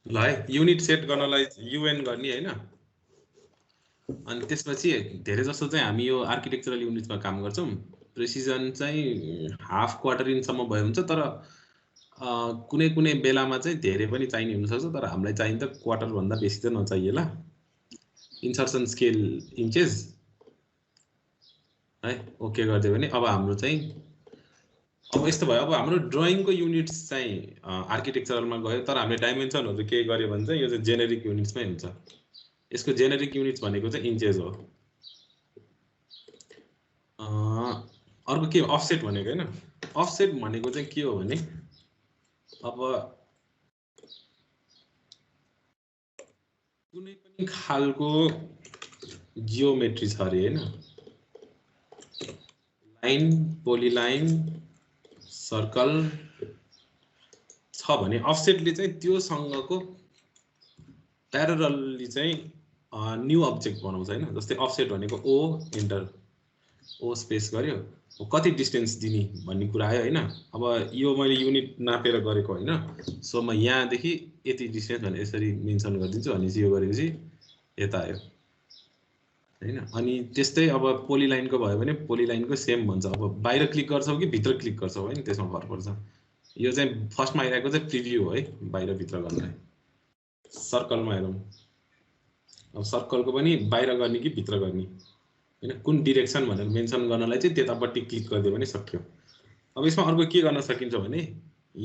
ल है unit set गर्नलाई युएन गर्ने हैन अनि त्यसपछि धेरै जसो चाहिँ हामी यो आर्किटेक्चरल युनिट्समा काम गर्छौं प्रिसिजन चाहिँ हाफ क्वार्टर इनसम्म भयो हुन्छ तर कुनै कुनै बेलामा चाहिँ धेरै पनि चाहिने हुन सक्छ तर हामीलाई चाहिन्छ क्वार्टर भन्दा बेसी त नचाहिएला इन्सर्सन स्केल इन्चेस है ओके गर्दियो भने अब हाम्रो चाहिँ अब यस्तो भयो अब हाम्रो ड्राइङको युनिट्स चाहिँ आर्किटेक्चरलमा गयो तर हामीले डाइमेन्सनहरु के गर्यो भने चाहिँ यो चाहिँ जेनेरिक युनिट्समै हुन्छ यसको जेनेरिक युनिट्स भनेको चाहिँ इन्चेस हो अर्को के अफसेट भनेको हैन अफसेट भनेको चाहिँ के हो भने अब कुनै पनि खालको जियोमेट्री छ रे हैन लाइन पोलिलाइन सर्कल छ भने अफसेटले चाहिँ त्यो सँगको प्यारलली चाहिँ न्यू अब्जेक्ट बनाउँछ हैन जस्तै अफसेट भनेको ओ एन्टर ओ स्पेस गर्यो कति डिस्टेन्स दिने भन्ने कुरा आयो हैन अब यो मैले युनिट नापेर गरेको हैन सो म यहाँ देखि यति डिस्टेन्स भने यसरी मेन्सन गरिदिन्छु अनि यो गरेपछि यता आयो हैन अनि त्यस्तै अब पोलिलाइनको भयो भने पोलिलाइनको सेम भन्छ अब बाहिर क्लिक गर्छौ कि भित्र क्लिक गर्छौ हैन त्यसमा फरक पर्छ यो चाहिँ फर्स्टमा आइरहेको चाहिँ प्रिभ्यू हो है बाहिर भित्र गर्नलाई सर्कलमा हेरौं अब सर्कलको पनि बाहिर गर्ने कि भित्र गर्ने हैन कुन डाइरेक्सन भनेर मेन्सन गर्नलाई चाहिँ त्यतापट्टि क्लिक गरिदियो भने सक्यो अब यसमा अर्को के गर्न सकिन्छ भने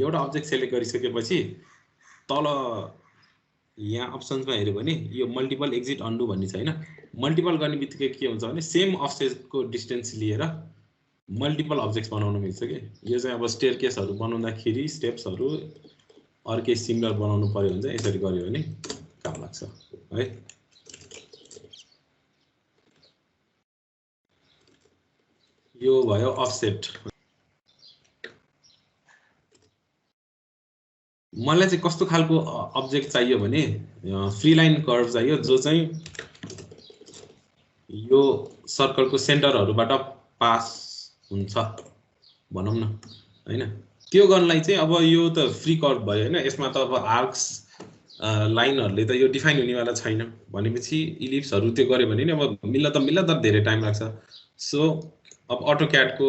एउटा अब्जेक्ट सेलेक्ट गरिसकेपछि तल यहाँ अप्सन्समा हेर्यो भने यो मल्टिपल एक्जिट अन्डु भन्ने छ हैन मल्टिपल गर्ने बित्तिकै के हुन्छ भने सेम अफसेटको डिस्टेन्स लिएर मल्टिपल अब्जेक्ट्स बनाउन मिल्छ के यो चाहिँ अब स्टेयरकेसहरु बनाउँदाखेरि स्टेप्सहरु अर्कै सिमिलर बनाउनु पर्यो भने चाहिँ यसरी गर्यो भने काम लाग्छ है यो भयो अफसेट मलाई चाहिँ कस्तो खालको अब्जेक्ट चाहियो भने फ्री लाइन कर्भ चाहियो जो चाहिँ यो सर्कलको सेन्टरहरुबाट पास हुन्छ भनौं न हैन त्यो गर्नलाई चाहिँ अब यो त फ्री कर्भ भयो हैन यसमा त अब आर्क्स लाइनहरुले त यो डिफाइन हुनेवाला छैन भनेपछि इलिप्सहरु त्यो गर्यो भने नि अब मिल्न त धेरै टाइम लाग्छ सो अब AutoCAD को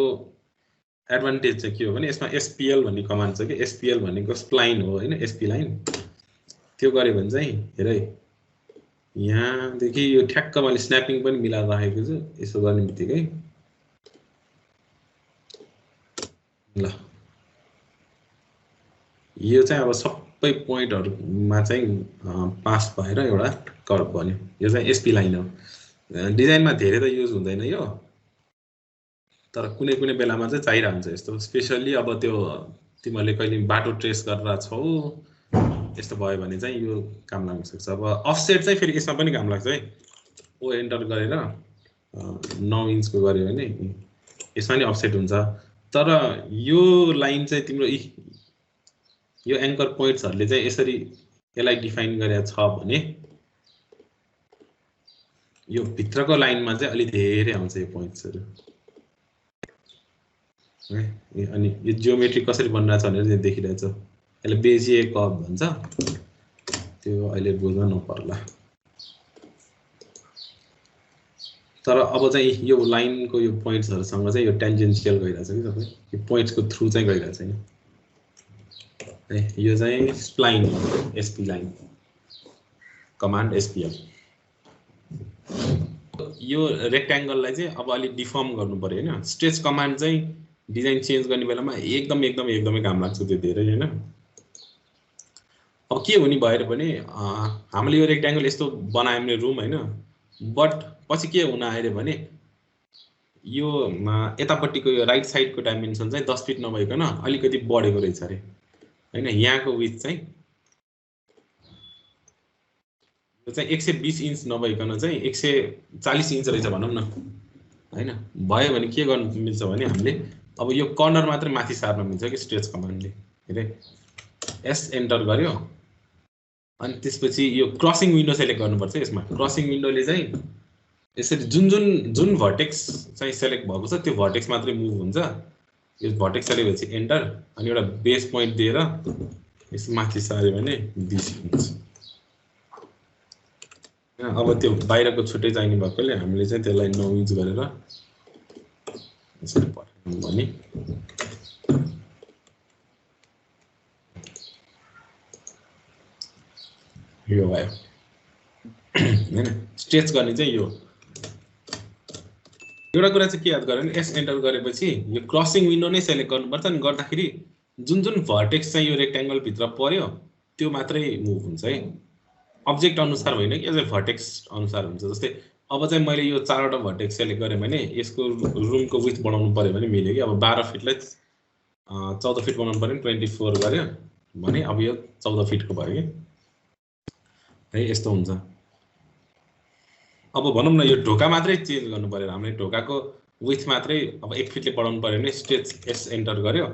एडभान्टेज चाहिँ के हो भने यसमा SPL भन्ने कमान्ड छ के SPL भनेको स्प्लाइन हो हैन SPLINE त्यो गर्यो भने चाहिँ हेरै यहाँ देखि यो ठ्याक्क मैले स्न्यापिङ पनि मिलाएर राखेको छु यसो गर्ने बित्तिकै ल यो चाहिँ अब सबै पोइन्टहरुमा चाहिँ पास भएर एउटा कर्भ बन्यो यो चाहिँ SPLINE हो डिजाइनमा धेरै त युज हुँदैन यो तर कुनै कुनै बेलामा चाहिँ चाहिरहन्छ यस्तो स्पेशली अब त्यो तिमीले कहिले बाटो ट्रेस गरेर छौ यस्तो भयो भने चाहिँ यो काम लाग्न सक्छ अब अफसेट चाहिँ फेरि यसमा पनि काम लाग्छ है ओ एन्टर गरेर 9 इन्चको गर्यो भने यसमा नि अफसेट हुन्छ तर यो लाइन चाहिँ तिम्रो यो एंकर पोइन्ट्सहरुले चाहिँ यसरी यसलाई डिफाइन गरेको छ भने यो भित्रको लाइनमा चाहिँ अलि धेरै आउँछ यो पोइन्ट्सहरु अनि यो जियोमेट्री कसरी बनिरहेछ भनेर देखिरहेछ यसले बेजियर कर्भ भन्छ त्यो अहिले बुझ्न नपर्ला तर अब चाहिँ यो लाइनको यो पोइन्ट्सहरुसँग चाहिँ यो टेन्जेन्शियल गइरहेछ के तपाई यो पोइन्ट्सको थ्रु चाहिँ गइरहेछ नि यो चाहिँ स्प्लाइन SPLINE कमान्ड SPL यो रेक्ट्याङ्गललाई चाहिँ अब अलि डिफर्म गर्नु पर्यो हैन स्ट्रेच कमान्ड चाहिँ डिजाइन चेन्ज गर्ने बेलामा एकदमै काम लाग्छ त्यो धेरै हैन अब के हुने भएर पनि हामीले यो रेक्ट्याङ्गल यस्तो बनायौं भने रुम हैन बट पछि के हुन आयो भने यो यतापट्टिको यो राइट साइडको डाइमेन्सन चाहिँ 10 फिट नभइकन अलिकति बढेको रहेछ रे हैन यहाँको विड्थ चाहिँ यो चाहिँ 120 इन्च नभइकन चाहिँ 140 इन्च रहेछ भनौं न हैन भयो भने के गर्न मिल्छ भने हामीले अब यो कर्नर मात्र माथि सार्न मिल्छ कि स्ट्रेच कमान्डले हेरे S एन्टर गर्यो अनि त्यसपछि यो क्रसिङ विन्डो सेलेक्ट गर्नुपर्छ यसमा क्रसिङ विन्डोले चाहिँ यसरी जुन भर्टेक्स चाहिँ सेलेक्ट भएको छ त्यो भर्टेक्स मात्रै मुभ हुन्छ यो भर्टेक्स सेलेक्ट भएपछि एन्टर अनि एउटा बेस पोइन्ट दिएर यस माथि सार्यो भने दिस हुन्छ। अब त्यो बाहिरको छुट्टै चाहिने भएकोले हामीले चाहिँ त्यसलाई नो युज गरेर यसरी पठाउनु भने यो भयो हैन। स्ट्रेच गर्ने चाहिँ यो एउटा कुरा चाहिँ के याद गरे भने एस एन्टर गरेपछि यो क्रसिङ विन्डो नै सेलेक्ट गर्नुपर्छ नि। गर्दाखेरि जुन जुन भर्टेक्स चाहिँ यो रेक्ट्याङ्गल भित्र पर्यो त्यो मात्रै मुभ हुन्छ है, अब्जेक्ट अनुसार होइन कि एज ए भर्टेक्स अनुसार हुन्छ। जस्तै अब चाहिँ मैले यो 4 वटा भर्टेक्स सेलेक्ट गरेँ भने यसको रुमको विथ बढाउनु पर्यो भने मिल्यो कि। अब 12 फिटलाई 14 फिट बनाउनु पर्यो नि 24 गर्यो भने अब यो 14 फिटको भयो कि है, यस्तो हुन्छ। अब भनौँ न यो ढोका मात्रै चेन्ज गर्नु पर्यो हामीले, ढोकाको विथ मात्रै अब 1 फिटले बढाउनु पर्यो भने स्ट्रेच एस एन्टर गर्यो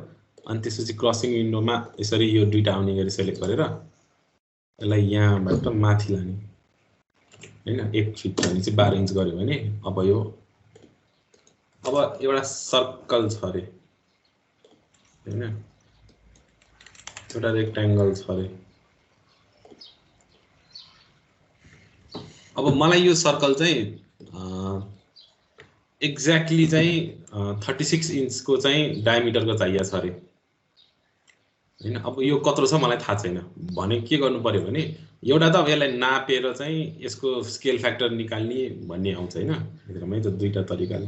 अनि त्यसपछि क्रसिङ विन्डोमा यसरी यो दुईटा आउने गरी सेलेक्ट गरेर यसलाई यहाँबाट माथि लाने हैन। 1 फिट भने चाहिँ 12 इन्च गर्यो भने अब यो अब एउटा सर्कल छ अरे हैन, एउटा रेक्ट्याङ्गल छ अरे। अब मलाई यो सर्कल चाहिँ एक्ज्याक्टली चाहिँ 36 इन्चको चाहिँ डायमिटरको चाहिएको छ अरे हैन। अब यो कत्रो छ मलाई थाहा छैन भने के गर्नु पर्यो भने एउटा त अब यसलाई नापेर चाहिँ यसको स्केल फ्याक्टर निकाल्ने भन्ने आउँछ हैन। एकदमै त दुईटा तरिकाले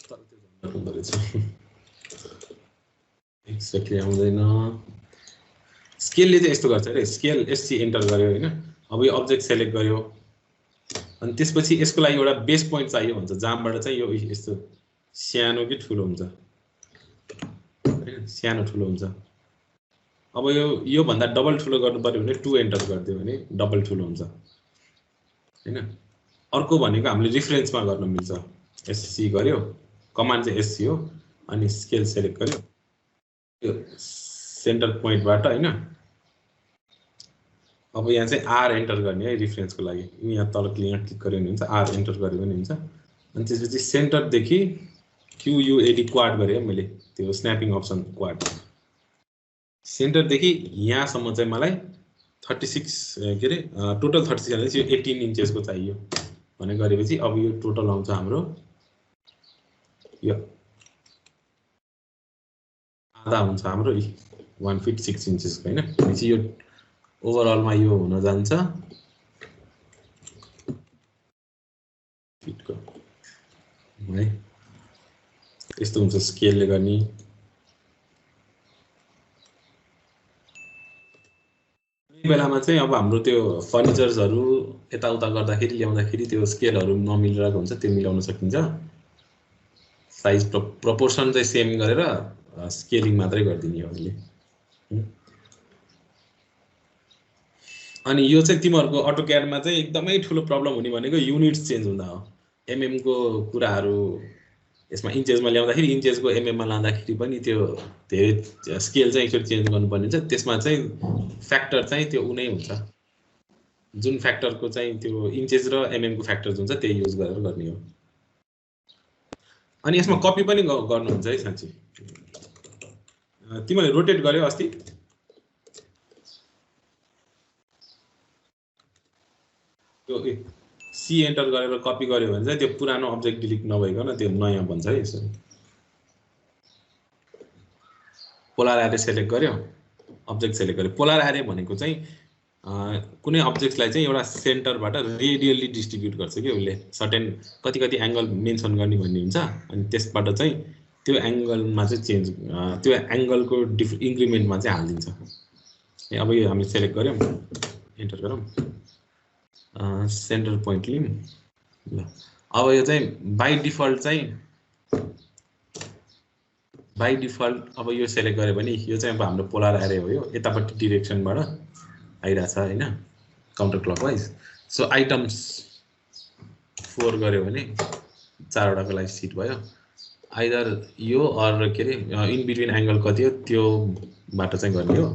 तर त्यो भन्नु पर्छ एक्ज्याक्टली आउँदैन। स्केलले चाहिँ यस्तो गर्छ अरे, स्केल एससी एन्टर गर्यो हैन। अब यो अब्जेक्ट सेलेक्ट गर्यो अनि त्यसपछि यसको लागि एउटा बेस पोइन्ट चाहियो भन्छ जहाँबाट चाहिँ यो यस्तो सानो कि ठुलो हुन्छ हैन, सानो ठुलो हुन्छ। अब यो भन्दा डबल ठुलो गर्नु पर्यो भने 2 एन्टर गरिदियो भने डबल ठुलो हुन्छ हैन। अर्को भनेको हामीले रिफरेन्समा गर्न मिल्छ, एससी गर्यो, कमान्ड चाहिँ एससी हो अनि स्केल सेलेक्ट गर्यो यो सेन्टर पोइन्टबाट हैन। अब यहाँ चाहिँ आर एन्टर गर्ने है रिफरेन्सको लागि, यहाँ तल क्लिक गर्यो भने हुन्छ, आर एन्टर गर्यो भने हुन्छ। अनि त्यसपछि सेन्टरदेखि क्युयुएडी क्वाड गरेँ मैले, त्यो स्न्यापिङ अप्सन क्वाड। सेन्टरदेखि यहाँसम्म चाहिँ मलाई 36 के अरे टोटल 36 यो 18 इन्चेसको चाहियो भने गरेपछि अब यो टोटल आउँछ हाम्रो यो आधा हुन्छ हाम्रो 1 फिट 6 इन्चेसको हैन। भनेपछि यो ओभरअलमा यो हुन जान्छ फिटको है। यस्तो हुन्छ स्केलले गर्ने। बेलामा चाहिँ अब हाम्रो त्यो फर्निचर्सहरु यताउता गर्दाखेरि ल्याउँदाखेरि त्यो स्केलहरु नमिलेको हुन्छ, त्यो मिलाउन सकिन्छ। साइज प्रोपोर्सन चाहिँ सेम गरेर स्केलिङ मात्रै गर्दिने हो अहिले। अनि यो चाहिँ तिमीहरुको AutoCAD मा चाहिँ एकदमै ठुलो प्रब्लम हुने भनेको युनिट्स चेन्ज हुँदा हो। एमएम को कुराहरु यसमा इन्चेसमा ल्याउँदाखेरि इन्चेसको एमएम मा लाँदाखेरि पनि त्यो धेरै स्केल चाहिँ एकचोटी चेन्ज गर्नुपर्ने हुन्छ। त्यसमा चाहिँ फ्याक्टर चाहिँ त्यो उनै हुन्छ, जुन फ्याक्टरको चाहिँ त्यो इन्चेस र एमएम को फ्याक्टर हुन्छ त्यही युज गरेर गर्ने हो। अनि यसमा कपी पनि गर्नुहुन्छ है साँच्चै। तिमीले रोटेट गर्यौ अस्ति त्यो सी एन्टर गरेर कपी गर्यो भने चाहिँ त्यो पुरानो अब्जेक्ट डिलिट नभइकन त्यो नयाँ बन्छ है। यसरी पोलर एरे सेलेक्ट गर्यो, अब्जेक्ट सेलेक्ट गर्यो। पोलर एरे भनेको चाहिँ कुनै अब्जेक्टलाई चाहिँ एउटा सेन्टरबाट रेडियली डिस्ट्रिब्युट गर्छ कि उसले, सर्टेन कति कति एंगल मेन्सन गर्ने भन्ने हुन्छ। अनि त्यसबाट चाहिँ त्यो एंगलमा चाहिँ चेन्ज त्यो एंगलको इन्क्रिमेन्टमा चाहिँ हाल्दिन्छ। अब यो हामीले सेलेक्ट गर्यौं, एन्टर गरौँ, सेन्टर पोइन्ट लियौं ल। अब यो चाहिँ बाइ डिफल्ट अब यो सेलेक्ट गर्यो भने यो चाहिँ अब हाम्रो पोलर एरे हो। यो यतापट्टि डाइरेक्सनबाट आइराछ हैन, काउन्टर क्लकवाइज। सो आइटम्स 4 गर्यो भने 4 वटाको लागि सिट भयो। आइदर यो अर के रे इन बिट्विन एंगल कति हो त्यो बाट चाहिँ गर्ने हो।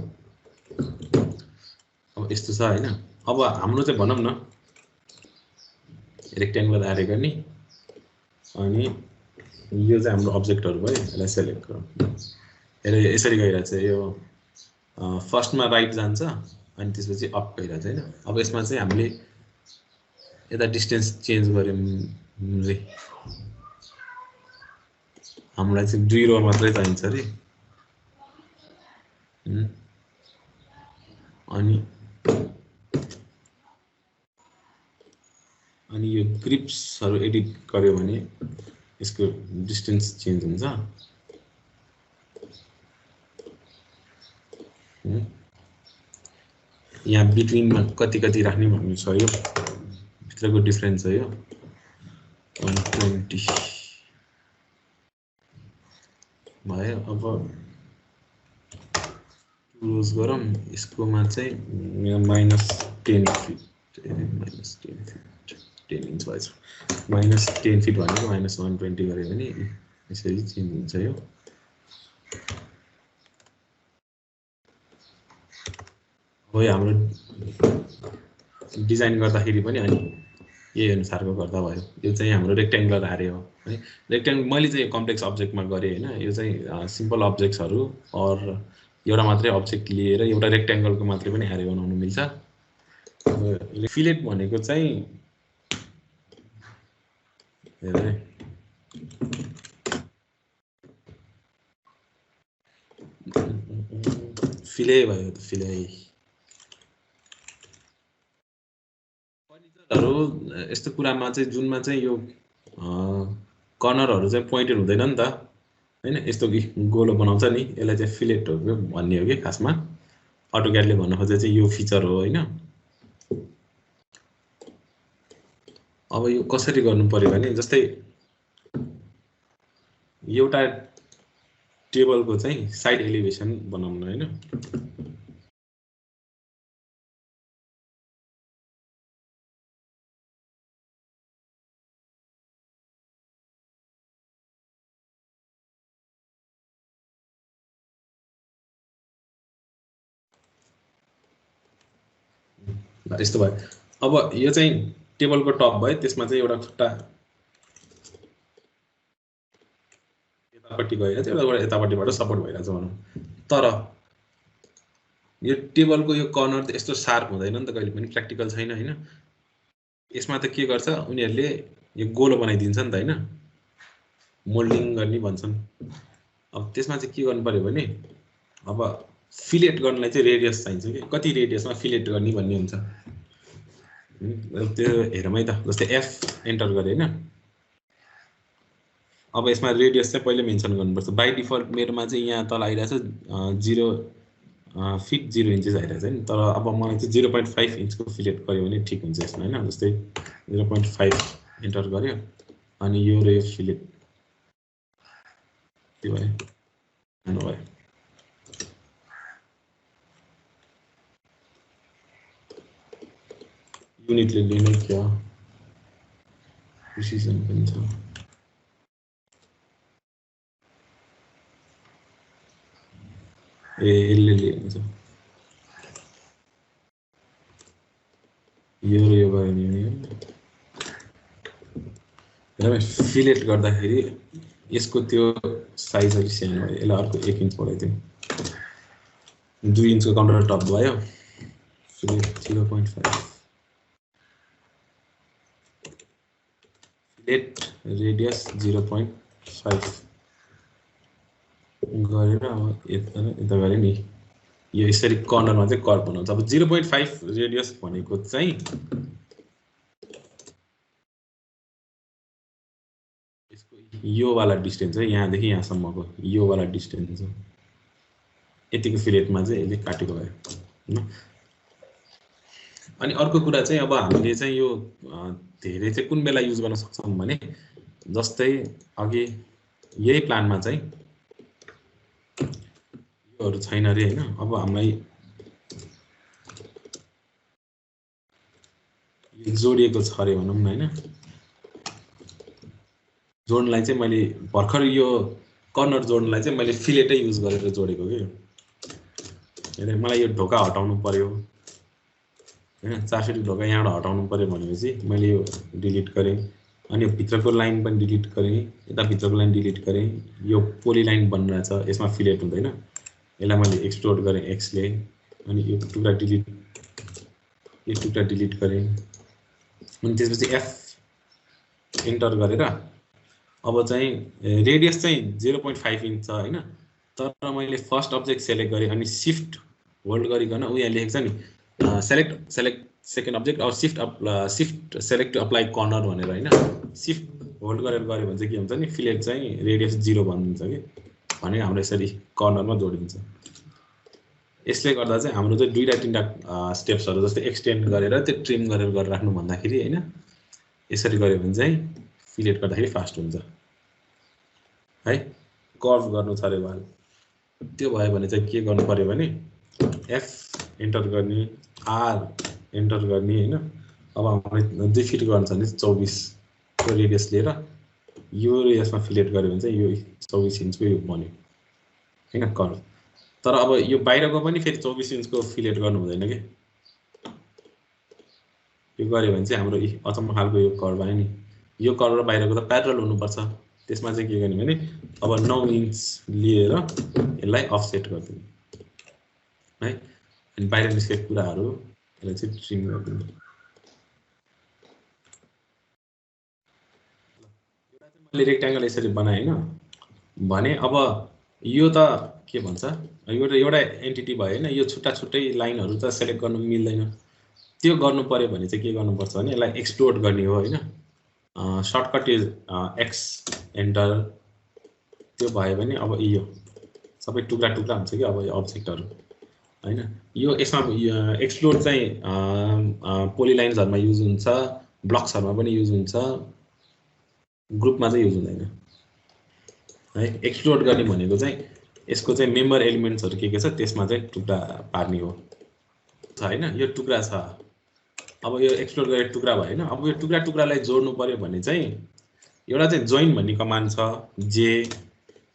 अब यस्तो छ हैन। अब हाम्रो चाहिँ भनौं न रेक्ट्याङ्गुलर एरे गर्ने अनि यो चाहिँ हाम्रो अब्जेक्टहरु भयो यसलाई सेलेक्ट गरौँ यसरी गइरहेछ यो फर्स्टमा राइट जान्छ अनि त्यसपछि अप गइरहेछ हैन अब यसमा चाहिँ हामीले यता डिस्टेन्स चेन्ज गर्यौं रे हामीलाई चाहिँ 2 रो मात्रै चाहिन्छ रे अनि यो ग्रिप्सहरु एडिट गर्यो भने यसको डिस्टेन्स चेन्ज हुन्छ यहाँ बिट्विनमा कति राख्ने भन्ने छ यो भित्रको डिफरेन्स हो यो 120 भयो अब क्लोज गरौँ यसकोमा चाहिँ -10 फिट -10 इन्च भएछ -10 फिट भनेको -120 गरे भने यसरी चेन्ज हुन्छ यो हो हाम्रो डिजाइन गर्दाखेरि पनि अनि यही अनुसारको गर्दा भयो यो चाहिँ हाम्रो रेक्ट्याङ्गुलर एरे हो है रेक्ट्याङ्गल मैले चाहिँ कम्प्लेक्स अब्जेक्टमा गरे हैन यो चाहिँ सिम्पल अब्जेक्ट्सहरु और एउटा मात्रै अब्जेक्ट लिएर एउटा रेक्ट्याङ्गलको मात्रै पनि एरे बनाउन मिल्छ फिलेट भनेको चाहिँ हेरे फिले भयो त फिले फर्निचरहरु यस्तो कुरामा चाहिँ जुनमा चाहिँ यो कर्नरहरु चाहिँ पोइन्टेड हुँदैन नि त हैन यस्तो गोलो बनाउँछ नि यसलाई चाहिँ फिलेट हो भन्ने हो के खासमा अटोक्याडले भन्न खोजे चाहिँ यो फिचर हो हैन अब यो कसरी गर्नु पर्यो भने जस्तै एउटा टेबलको चाहिँ साइड एलिभेसन बनाउनु हैन यस्तो भयो अब यो चाहिँ टेबलको टप भयो त्यसमा चाहिँ एउटा खुट्टा यतापट्टि गएर चाहिँ एउटा यतापट्टिबाट सपोर्ट भइरहेछ भनौं तर यो टेबलको यो कर्नर त यस्तो शार्प हुँदैन नि त कहिले पनि प्र्याक्टिकल छैन हैन यसमा त के गर्छ उनीहरुले यो गोलो बनाइदिन्छ नि त हैन मोल्डिङ गर्ने भन्छन् अब त्यसमा चाहिँ के गर्नु पर्यो भने अब फिलेट गर्नलाई चाहिँ रेडियस चाहिन्छ के कति रेडियसमा फिलेट गर्ने भन्ने हुन्छ त्यो हेरमै त जस्तै एफ एन्टर गरे हैन अब यसमा रेडियस चाहिँ पहिले मेन्सन गर्नुपर्छ बाइ डिफल्ट मेरोमा चाहिँ यहाँ तल आइराछ 0 फिट 0 इन्चेस आइराछ नि तर अब मलाई चाहिँ 0.5 इन्चको फिलेट गर्यो भने ठीक हुन्छ यसमा हैन जस्तै 0.5 एन्टर गर्यो अनि यो र यो फिलेट त्यो भयो नभए युनिटले लिने क्या प्रिसिजन पनि छ यसले लिन्छ यो र यो भयो नि हैन फिलेट गर्दाखेरि यसको त्यो साइज अलि सानो भयो यसलाई अर्को 1 इन्च बढाइदिउँ 2 इन्चको काउन्टर टप भयो फिलेट 0.5 फिलेट रेडियस 0.5 गरेर अब यता गरे नि यो यसरी कर्नरमा चाहिँ कर्भ बनाउँछ अब 0.5 रेडियस भनेको चाहिँ यसको यो वाला डिस्टेन्स है यहाँदेखि यहाँसम्मको यो वाला डिस्टेन्स हो यतिको फिलेटमा चाहिँ यसले काटेको भयो हैन अनि अर्को कुरा चाहिँ अब हामीले चाहिँ यो धेरै चाहिँ कुन बेला युज गर्न सक्छौं भने जस्तै अघि यही प्लानमा चाहिँ योहरु छैन रे हैन अब हामीलाई यो जोडिएको छ रे भनौं न हैन जोड्नलाई चाहिँ मैले भर्खर यो कर्नर जोड्नलाई चाहिँ मैले फिलेटै युज गरेर जोडेको के हैन मलाई यो ढोका हटाउनु पर्यो हैन 4 फिट ढोका यहाँबाट हटाउनु पर्यो भनेपछि मैले यो डिलिट गरे अनि यो भित्रको लाइन पनि डिलिट गरे यता भित्रको लाइन डिलिट गरे यो पोली लाइन बनिरहेछ यसमा फिलेट हुँदैन यसलाई मैले एक्सप्लोड गरे एक्स ले अनि यो टुक्रा डिलिट गरे अनि त्यसपछि एफ इन्टर गरेर अब चाहिँ रेडियस चाहिँ 0.5 इंच छ हैन तर मैले फर्स्ट अब्जेक्ट सेलेक्ट गरे अनि शिफ्ट होल्ड गरिकन उ यहाँ लेखेको छ नि सेलेक्ट सेकेन्ड अब्जेक्ट और shift select to apply corner भनेर हैन शिफ्ट होल्ड गरेर गरे भने चाहिँ के हुन्छ नि फिलेट चाहिँ रेडियस 0 बनिन्छ के भने हाम्रो यसरी कर्नरमा जोडिन्छ यसले गर्दा चाहिँ हाम्रो चाहिँ दुईटा तीनटा स्टेप्सहरु जस्तै एक्सटेन्ड गरेर त्यो ट्रिम गरेर राख्नु भन्दाखेरि हैन यसरी गर्यो भने चाहिँ फिलेट गर्दाखेरि फास्ट हुन्छ है कर्भ गर्नु छ रे वाल त्यो भयो भने चाहिँ के गर्नु पर्यो भने एफ इन्टर गर्ने आर इन्टर गर्ने हैन अब हामीले 2 फिट गर्नु छ भने 24 को रेडियस लिएर यो यसमा फिलेट गर्यो भने चाहिँ यो 24 इन्चको यो बन्यो हैन कर्भ तर अब यो बाहिरको पनि फेरि 24 इन्चको फिलेट गर्नु हुँदैन के यो गर्यो भने चाहिँ हाम्रो अचम्म खालको यो कर्भ आयो नि यो कर्भ र बाहिरको त प्यारलल हुनुपर्छ त्यसमा चाहिँ के गर्ने भने अब 9 इन्च लिएर यसलाई अफसेट गर्दिनु है अनि बाहिर निस्केको कुराहरु यसलाई चाहिँ ट्रिम गर्दिनु मैले रेक्टेंगल यसरी बनाए हैन भने अब यो त के भन्छ एउटा एन्टिटी भयो हैन यो छुट्टा छुट्टै लाइनहरु त सेलेक्ट गर्नु मिल्दैन त्यो गर्नु पर्यो भने चाहिँ के गर्नुपर्छ भने यसलाई एक्सप्लोड गर्ने हो हैन सर्टकट इज एक्स एन्टर त्यो भयो भने अब यो सबै टुक्रा टुक्रा हुन्छ कि अब यो अब्जेक्टहरु हैन यो यसमा एक्सप्लोड चाहिँ पोलिलाइन्सहरुमा युज हुन्छ ब्लक्सहरुमा पनि युज हुन्छ ग्रुपमा चाहिँ युज हुँदैन है एक्सप्लोड गर्ने भनेको चाहिँ यसको चाहिँ मेम्बर एलिमेन्ट्सहरु के छ त्यसमा चाहिँ टुक्रा पार्ने हो हैन यो टुक्रा छ अब यो एक्सप्लोड गरेको टुक्रा भयो हैन अब यो टुक्रा टुक्रालाई जोड्नु पर्यो भने चाहिँ एउटा चाहिँ जोइन भन्ने कमान्ड छ जे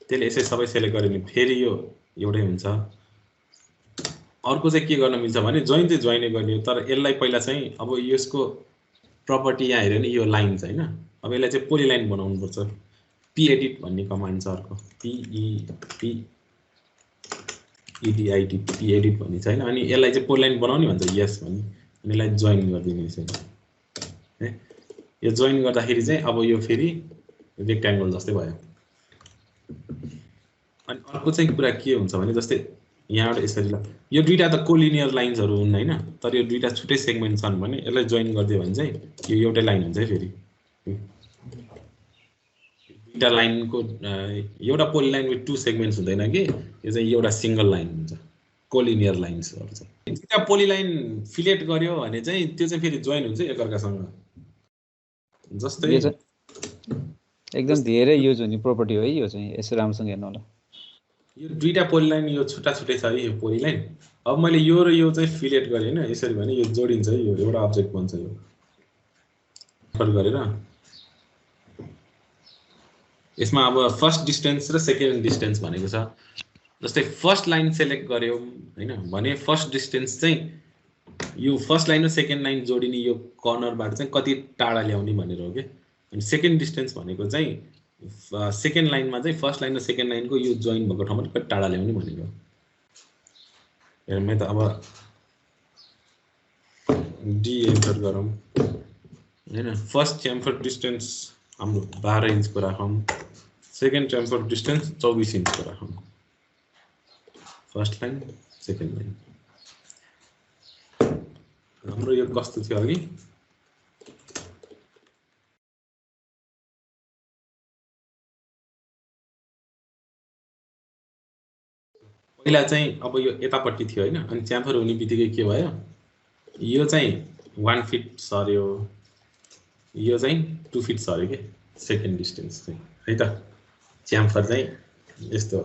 त्यसले यसै सबै सेलेक्ट गर्यो भने फेरि यो एउटै हुन्छ अर्को चाहिँ के गर्न मिल्छ भने जोइन चाहिँ जोइनै गर्ने हो तर यसलाई पहिला चाहिँ अब यसको प्रपर्टी यहाँ हेर्यो नि यो लाइन छ हैन अब यसलाई चाहिँ पोलिलाइन बनाउनु पर्छ पी एडिट भन्ने कमान्ड छ अर्को पी एडिट पी एडिट भन्ने छ हैन अनि यसलाई चाहिँ पोलिलाइन बनाउने भन्छ यस भन्ने अनि यसलाई जोइन गरिदिनु यसरी है यो जोइन गर्दाखेरि चाहिँ अब यो फेरि रेक्टेंगल जस्तै भयो अनि अर्को चाहिँ कुरा के हुन्छ भने जस्तै यहाँबाट यसरी ल यो दुईटा त कोलिनियर लाइन्सहरु हुन् हैन तर यो दुईटा छुट्टै सेगमेन्ट छन् भने यसलाई जोइन गरिदियो भने चाहिँ यो एउटै लाइन हुन्छ है फेरि दुईटा लाइनको एउटा पोलिलाइन विथ 2 सेगमेन्ट्स हुँदैन कि यो चाहिँ एउटा सिंगल लाइन हुन्छ कोलिनियर लाइन्सहरु छ दुईटा पोलिलाइन फिलेट गर्यो भने चाहिँ त्यो चाहिँ फेरि जोइन हुन्छ एकअर्कासँग जस्तै एकदम धेरै युज हुने प्रोपर्टी हो है यो चाहिँ यसो राम्रोसँग हेर्नु होला यो दुईटा पोलिलाइन यो छुट्टा छुट्टै छ है यो पोलिलाइन अब मैले यो र यो चाहिँ फिलेट गरे हैन यसरी भने यो जोडिन्छ है यो एउटा अब्जेक्ट बन्छ यो फर गरेर यसमा अब फर्स्ट डिस्टेन्स र सेकेन्ड डिस्टेन्स भनेको छ जस्तै फर्स्ट लाइन सेलेक्ट गर्यो हैन भने फर्स्ट डिस्टेन्स चाहिँ यो फर्स्ट लाइन र सेकेन्ड लाइन जोडिने यो कर्नरबाट चाहिँ कति टाढा ल्याउने भनेर हो के अनि सेकेन्ड डिस्टेन्स भनेको चाहिँ सेकेन्ड लाइनमा चाहिँ फर्स्ट लाइन र सेकेन्ड लाइनको यो जोइन भएको ठाउँमा कति टाढा ल्याउने भनेको हेर्मै त अब डी एन्टर गरौँ हैन फर्स्ट च्याम्फर डिस्टेन्स हाम्रो 12 इन्चको राखौँ सेकेन्ड च्याम्फर डिस्टेन्स 24 इन्चको राखौँ फर्स्ट लाइन सेकेन्ड लाइन हाम्रो यो कस्तो थियो अघि पहिला चाहिँ अब यो यतापट्टि थियो हैन अनि च्याम्फर हुने बित्तिकै के भयो यो चाहिँ 1 फिट सर्यो यो चाहिँ 2 फिट सर्यो के सेकेन्ड डिस्टेन्स चाहिँ है त च्याम्फर चाहिँ यस्तो